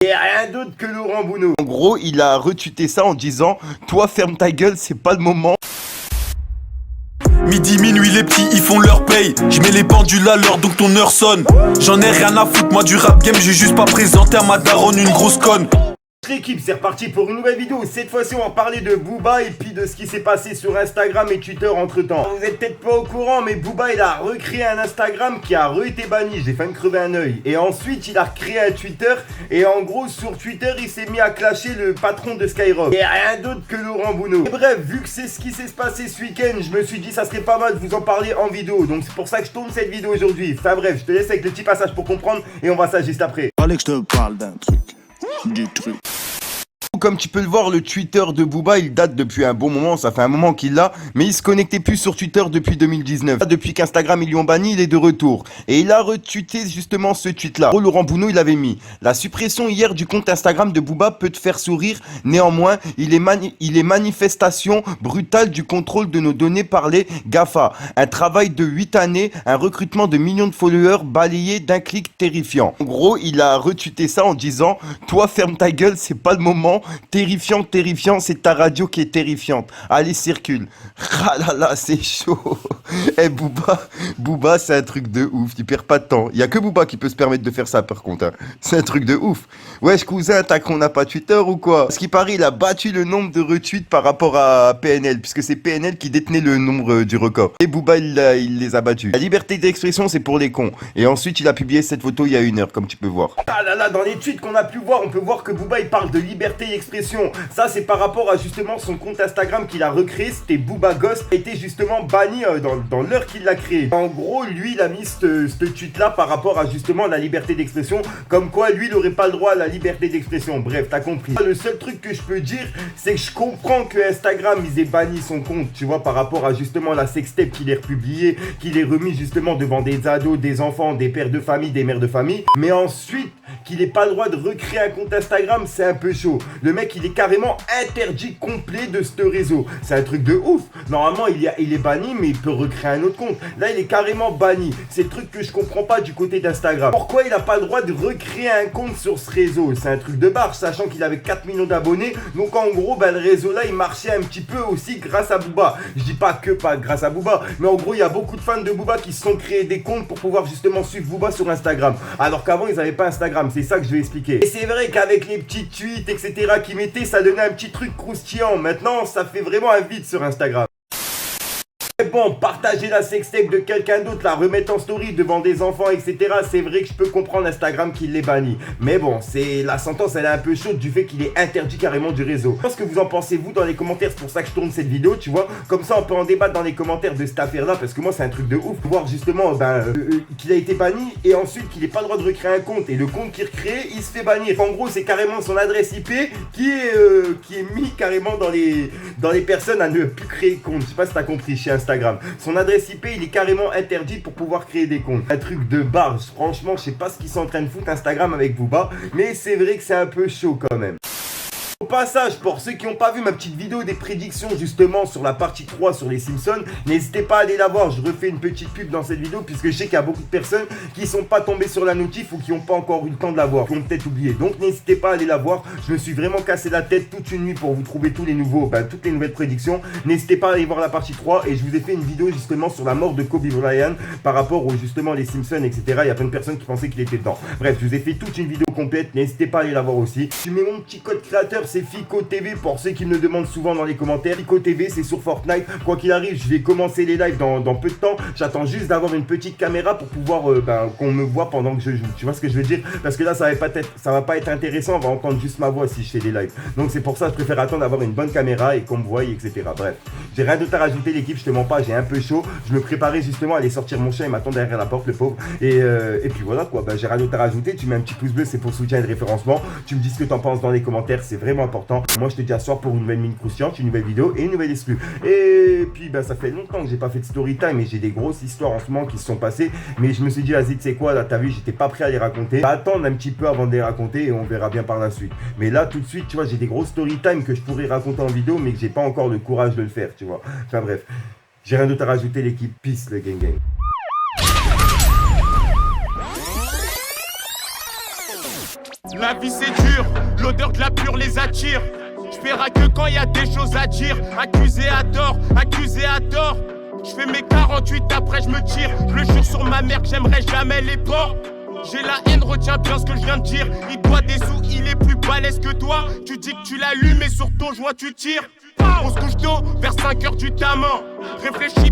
Et rien d'autre que Laurent Bounot. En gros, il a retweeté ça en disant « Toi, ferme ta gueule, c'est pas le moment ». Midi, minuit, les petits, ils font leur paye. Je mets les pendules à l'heure, donc ton heure sonne. J'en ai rien à foutre, moi du rap game, j'ai juste pas présenté à ma daronne une grosse conne. L'équipe, c'est reparti pour une nouvelle vidéo. Cette fois-ci, on va parler de Booba et puis de ce qui s'est passé sur Instagram et Twitter entre temps. Vous êtes peut-être pas au courant, mais Booba il a recréé un Instagram qui a été banni. J'ai failli me crever un œil. Et ensuite, il a recréé un Twitter. Et en gros, sur Twitter, il s'est mis à clasher le patron de Skyrock. Et rien d'autre que Laurent Bounot. Et bref, vu que c'est ce qui s'est passé ce week-end, je me suis dit ça serait pas mal de vous en parler en vidéo. Donc c'est pour ça que je tourne cette vidéo aujourd'hui. Enfin bref, je te laisse avec le petit passage pour comprendre et on va ça juste après. Fallait que je te parle d'un truc. Du truc. Comme tu peux le voir, le Twitter de Booba, il date depuis un bon moment, ça fait un moment qu'il l'a, mais il se connectait plus sur Twitter depuis 2019. Depuis qu'Instagram ils lui ont banni, il est de retour. Et il a retweeté justement ce tweet-là. Laurent Bounot, il avait mis « La suppression hier du compte Instagram de Booba peut te faire sourire, néanmoins, il est manifestation brutale du contrôle de nos données par les GAFA. Un travail de 8 années, un recrutement de millions de followers balayé d'un clic terrifiant. » En gros, il a retweeté ça en disant « Toi, ferme ta gueule, c'est pas le moment. » Terrifiant, terrifiant, c'est ta radio qui est terrifiante. Allez, circule. Ah là là, c'est chaud. Eh, Booba, c'est un truc de ouf. Il perd pas de temps. Il y a que Booba qui peut se permettre de faire ça, par contre. Hein. C'est un truc de ouf. Wesh, cousin, t'as qu'on n'a pas Twitter ou quoi? Parce qu'il paraît, il a battu le nombre de retweets par rapport à PNL, puisque c'est PNL qui détenait le nombre du record. Et Booba, il les a battus. La liberté d'expression, c'est pour les cons. Et ensuite, il a publié cette photo il y a 1 heure, comme tu peux voir. Ah là là, dans les tweets qu'on a pu voir, on peut voir que Booba, il parle de liberté d'expression. Ça, c'est par rapport à justement son compte Instagram qu'il a recréé. C'était Booba Ghost, a été justement banni dans l'heure qu'il l'a créé. En gros, lui, il a mis ce tweet-là par rapport à justement la liberté d'expression. Comme quoi, lui, il n'aurait pas le droit à la liberté d'expression. Bref, t'as compris. Le seul truc que je peux dire, c'est que je comprends que Instagram, ils aient banni son compte, tu vois, par rapport à justement la sextape qu'il ait republié, qu'il ait remis justement devant des ados, des enfants, des pères de famille, des mères de famille. Mais ensuite, qu'il n'ait pas le droit de recréer un compte Instagram, c'est un peu chaud. Le mec, il est carrément interdit complet de ce réseau. C'est un truc de ouf. Normalement, il est banni, mais il peut recréer un autre compte. Là, il est carrément banni. C'est le truc que je comprends pas du côté d'Instagram. Pourquoi il n'a pas le droit de recréer un compte sur ce réseau? C'est un truc de barge, sachant qu'il avait 4 millions d'abonnés. Donc, en gros, le réseau là, il marchait un petit peu aussi grâce à Booba. Je dis pas grâce à Booba, mais en gros, il y a beaucoup de fans de Booba qui se sont créés des comptes pour pouvoir justement suivre Booba sur Instagram. Alors qu'avant, ils n'avaient pas Instagram. C'est ça que je vais expliquer. Et c'est vrai qu'avec les petits tweets, etc., qu'ils mettaient, ça donnait un petit truc croustillant. Maintenant, ça fait vraiment un vide sur Instagram. Bon, partager la sextape de quelqu'un d'autre, la remettre en story devant des enfants, etc. C'est vrai que je peux comprendre Instagram qui l'ait banni. Mais bon, la sentence, elle est un peu chaude du fait qu'il est interdit carrément du réseau. Je pense que vous en pensez, vous, dans les commentaires. C'est pour ça que je tourne cette vidéo, tu vois. Comme ça, on peut en débattre dans les commentaires de cette affaire-là. Parce que moi, c'est un truc de ouf. Voir justement qu'il a été banni et ensuite qu'il n'ait pas le droit de recréer un compte. Et le compte qu'il recrée, il se fait bannir. En gros, c'est carrément son adresse IP qui est mis carrément dans les personnes à ne plus créer de compte. Je sais pas si t'as compris chez Instagram. Son adresse IP, il est carrément interdit pour pouvoir créer des comptes. Un truc de barge. Franchement, je sais pas ce qu'ils sont en train de foutre Instagram avec Booba, mais c'est vrai que c'est un peu chaud quand même. Au passage, pour ceux qui n'ont pas vu ma petite vidéo des prédictions justement sur la partie 3 sur les Simpsons, n'hésitez pas à aller la voir. Je refais une petite pub dans cette vidéo puisque je sais qu'il y a beaucoup de personnes qui ne sont pas tombées sur la notif ou qui n'ont pas encore eu le temps de la voir, qui ont peut-être oublié. Donc n'hésitez pas à aller la voir. Je me suis vraiment cassé la tête toute une nuit pour vous trouver toutes les nouvelles prédictions. N'hésitez pas à aller voir la partie 3 et je vous ai fait une vidéo justement sur la mort de Kobe Bryant par rapport aux justement les Simpsons, etc. Il y a plein de personnes qui pensaient qu'il était dedans. Bref, je vous ai fait toute une vidéo complète. N'hésitez pas à aller la voir aussi. Tu mets mon petit code créateur, c'est Fico TV pour ceux qui me le demandent souvent dans les commentaires. Fico TV, c'est sur Fortnite. Quoi qu'il arrive, je vais commencer les lives dans peu de temps. J'attends juste d'avoir une petite caméra pour pouvoir qu'on me voit pendant que je joue. Tu vois ce que je veux dire? Parce que là, ça va pas être intéressant. On va entendre juste ma voix si je fais des lives. Donc c'est pour ça que je préfère attendre d'avoir une bonne caméra et qu'on me voie, etc. Bref, j'ai rien d'autre à rajouter l'équipe. Je te mens pas, j'ai un peu chaud. Je me préparais justement à aller sortir mon chien. Il m'attend derrière la porte, le pauvre. Et puis voilà quoi. J'ai rien d'autre à rajouter. Tu mets un petit pouce bleu, c'est pour soutien et le référencement. Tu me dis ce que t'en penses dans les commentaires. C'est vraiment important. Moi, je te dis à soir pour une nouvelle mine croustillante, une nouvelle vidéo et une nouvelle exclue. Et puis, ça fait longtemps que j'ai pas fait de story time et j'ai des grosses histoires en ce moment qui se sont passées. Mais je me suis dit, vas-y, tu sais quoi, là, t'as vu, j'étais pas prêt à les raconter. Je vais attendre un petit peu avant de les raconter et on verra bien par la suite. Mais là, tout de suite, tu vois, j'ai des grosses story time que je pourrais raconter en vidéo, mais que j'ai pas encore le courage de le faire, tu vois. Enfin bref, j'ai rien d'autre à rajouter, l'équipe. Peace, le gang gang. La vie c'est dur, l'odeur de la pure les attire. J'verrai que quand y a des choses à dire. Accusé à tort, accusé à tort. J'fais mes 48 après je me tire. Je jure sur ma mère que j'aimerais jamais les porcs. J'ai la haine, retiens bien ce que je viens de dire. Il doit des sous, il est plus balèze que toi. Tu dis que tu l'allumes et sur ton joint tu tires. On se couche tôt, vers 5h du tamin. Réfléchis